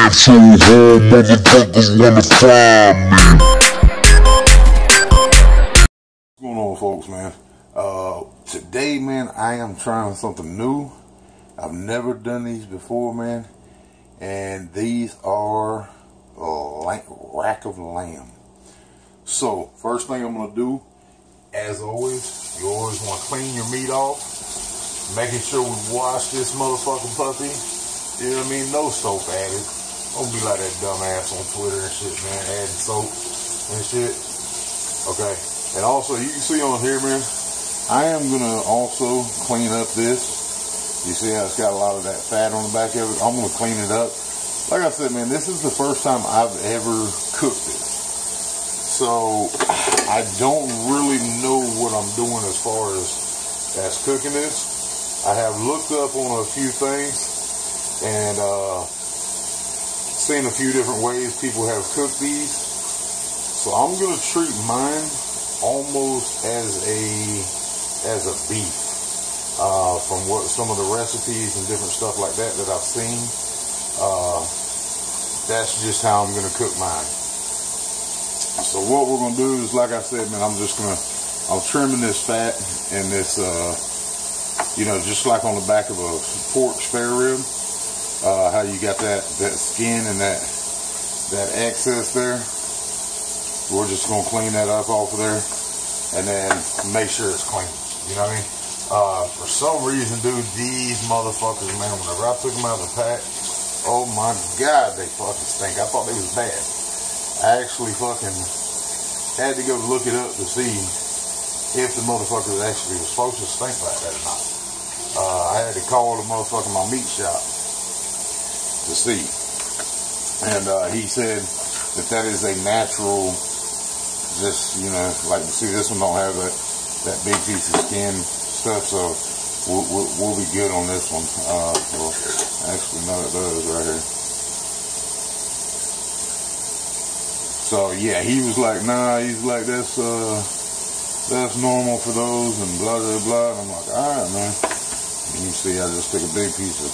natural home, motherfuckers wanna find me. What's going on, folks, man? Today, man, I am trying something new. I've never done these before, man. And these are rack of lamb. So, first thing I'm gonna do, as always, you always want to clean your meat off. Making sure we wash this motherfucking puppy. You know what I mean? No soap added. Don't be like that dumbass on Twitter and shit, man. Adding soap and shit. Okay. And also, you can see on here, man, I am gonna also clean up this. You see how it's got a lot of that fat on the back of it? I'm gonna clean it up. Like I said, man, this is the first time I've ever cooked this. So, I don't really know what I'm doing as far as cooking this. I have looked up on a few things and seen a few different ways people have cooked these. So I'm going to treat mine almost as a beef. From what some of the recipes and different stuff like that I've seen. That's just how I'm going to cook mine. So what we're going to do is, like I said, man, I'm trimming this fat and this, you know, just like on the back of a pork spare rib, how you got that skin and that excess there. We're just going to clean that up off of there and then make sure it's clean. You know what I mean? For some reason, dude, these motherfuckers, man, whenever I took them out of the pack, oh my God, they fucking stink. I thought they was bad. I actually fucking had to go look it up to see if the motherfucker actually was supposed to stink like that or not. I had to call the motherfucker my meat shop to see. And he said that is a natural, just, you know, like, see, this one don't have that big piece of skin stuff, so we'll be good on this one. Well, actually, no, it does right here. So yeah, he was like, nah, he's like, that's normal for those and blah blah blah. And I'm like, all right, man. And you see, I just took a big piece of.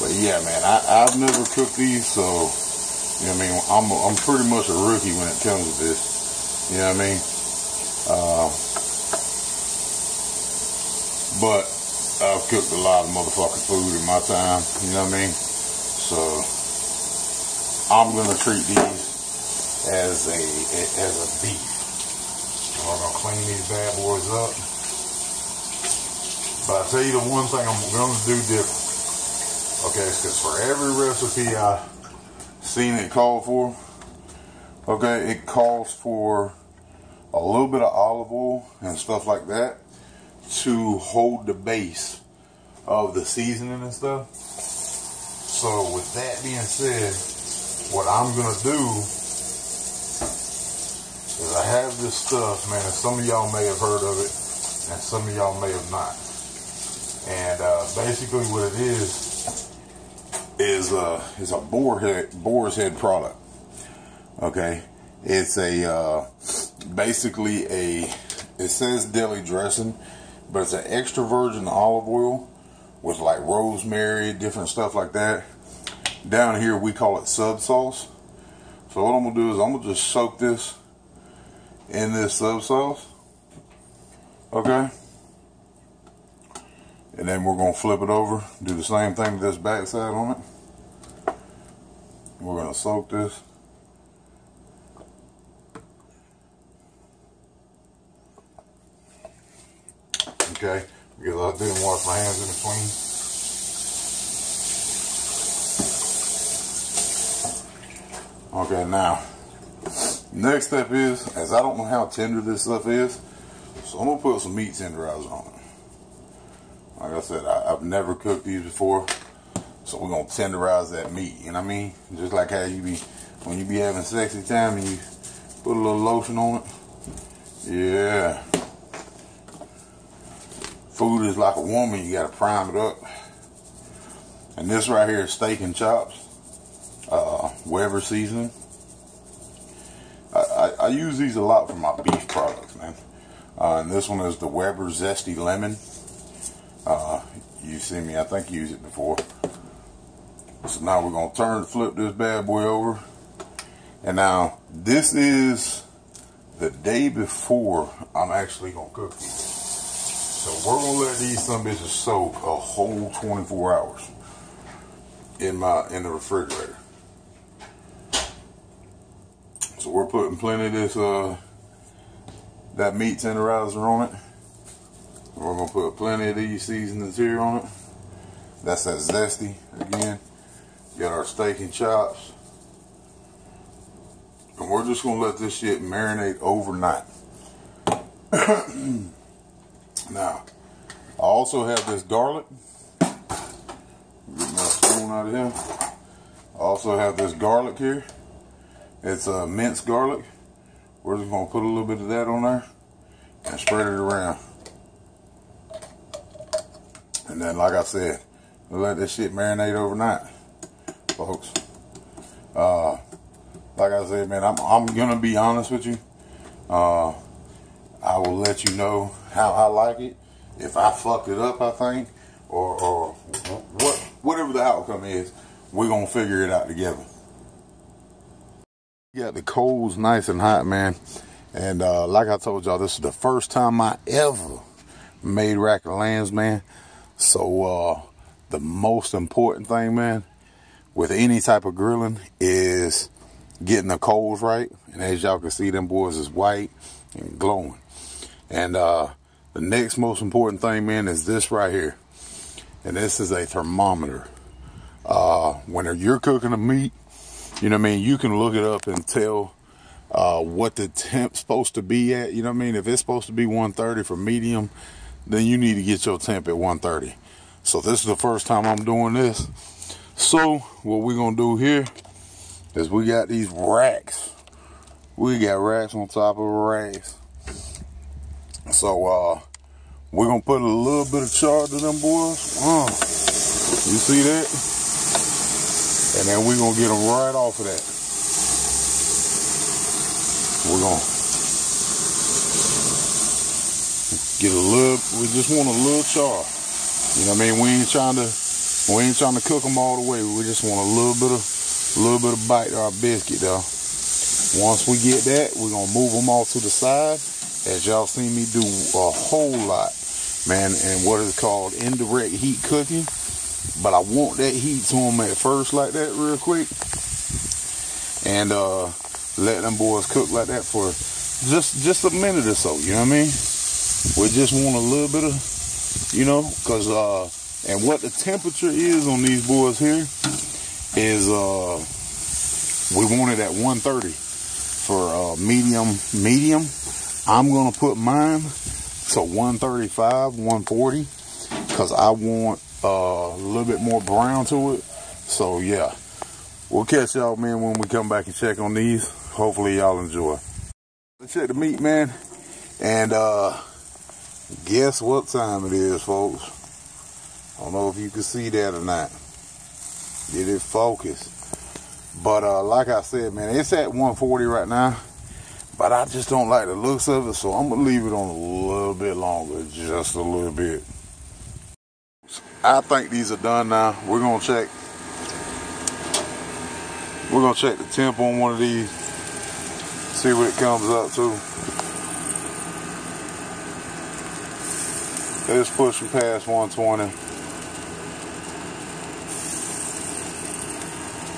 But yeah, man, I've never cooked these, so you know what I mean. I'm pretty much a rookie when it comes to this. You know what I mean? But I've cooked a lot of motherfucking food in my time. You know what I mean? So I'm gonna treat these as a beef. We're gonna clean these bad boys up. But I tell you the one thing I'm gonna do different. Okay, because for every recipe I seen it called for, okay, it calls for a little bit of olive oil and stuff like that to hold the base of the seasoning and stuff. So with that being said, what I'm gonna do is I have this stuff, man, and some of y'all may have heard of it and some of y'all may have not. And basically what it is a boar's head product. Okay, it's basically it says deli dressing, but it's an extra virgin olive oil with like rosemary, different stuff like that. Down here we call it sub sauce. So what I'm gonna do is I'm gonna just soak this in this sub sauce. Okay. And then we're gonna flip it over, do the same thing with this back side on it. We're gonna soak this. Okay, because I didn't wash my hands in between. Okay, now, next step is, as I don't know how tender this stuff is, so I'm gonna put some meat tenderizer on it. Like I said, I've never cooked these before, so we're gonna tenderize that meat, you know what I mean? Just like how you be, when you be having sexy time and you put a little lotion on it. Yeah. Food is like a woman, you gotta prime it up. And this right here is Steak and Chops, Weber seasoning. I use these a lot for my beef products, man. And this one is the Weber Zesty Lemon. You see me, I think you used it before. So now we're gonna flip this bad boy over. And now this is the day before I'm actually gonna cook these. So we're gonna let these some bitches soak a whole 24 hours in the refrigerator. So we're putting plenty of this that meat tenderizer on it. We're gonna put plenty of these seasonings here on it. That's that zesty again. Got our steak and chops. And we're just gonna let this shit marinate overnight. Now, I also have this garlic. Get my spoon out of here. I also have this garlic here. It's minced garlic. We're just gonna put a little bit of that on there and spread it around. And then, like I said, we'll let this shit marinate overnight, folks. Like I said, man, I'm gonna be honest with you. I will let you know how I like it. If I fucked it up, I think, or whatever the outcome is, we're gonna figure it out together. Got the coals nice and hot, man. And like I told y'all, this is the first time I ever made rack of lambs, man. So the most important thing, man, with any type of grilling is getting the coals right. And as y'all can see, them boys is white and glowing. And the next most important thing, man, is this right here. And this is a thermometer. When you're cooking the meat, you know what I mean, you can look it up and tell what the temp's supposed to be at. You know what I mean? If it's supposed to be 130 for medium, then you need to get your temp at 130. So this is the first time I'm doing this. So what we're gonna do here is we got these racks. We got racks on top of racks. So we're gonna put a little bit of char to them boys. You see that? And then we're gonna get them right off of that. We're gonna get a little, we just want a little char. You know what I mean? We ain't trying to cook them all the way. We just want a little bit of bite to our biscuit though. Once we get that, we're gonna move them off to the side. As y'all seen me do a whole lot, man, and what is called indirect heat cooking. But I want that heat to them at first like that real quick. And let them boys cook like that for just a minute or so, you know what I mean? We just want a little bit of, you know, because, and what the temperature is on these boys here is, we want it at 130 for medium. I'm going to put mine to 135, 140, because I want a little bit more brown to it. So, yeah, we'll catch y'all, man, when we come back and check on these. Hopefully, y'all enjoy. Let's check the meat, man, and guess what time it is, folks? I don't know if you can see that or not. Get it focused. But like I said, man, it's at 140 right now. But I just don't like the looks of it, so I'm gonna leave it on a little bit longer, just a little bit. I think these are done now. We're gonna check the temp on one of these, see what it comes up to. It's pushing past 120.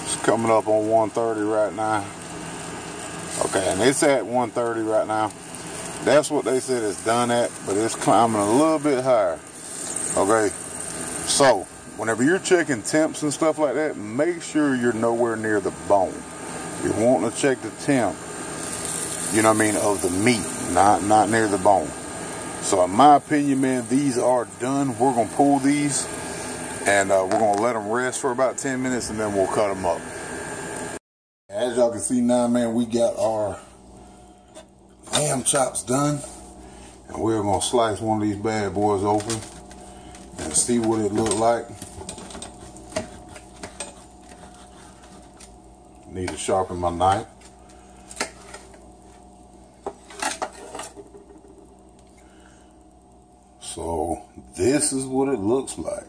It's coming up on 130 right now. Okay, and it's at 130 right now. That's what they said it's done at, but it's climbing a little bit higher. Okay, so whenever you're checking temps and stuff like that, make sure you're nowhere near the bone. You're wanting to check the temp, you know what I mean, of the meat, not near the bone. So in my opinion, man, these are done. We're gonna pull these and we're gonna let them rest for about 10 minutes and then we'll cut them up. As y'all can see now, man, we got our lamb chops done. And we're gonna slice one of these bad boys open and see what it look like. Need to sharpen my knife. So this is what it looks like.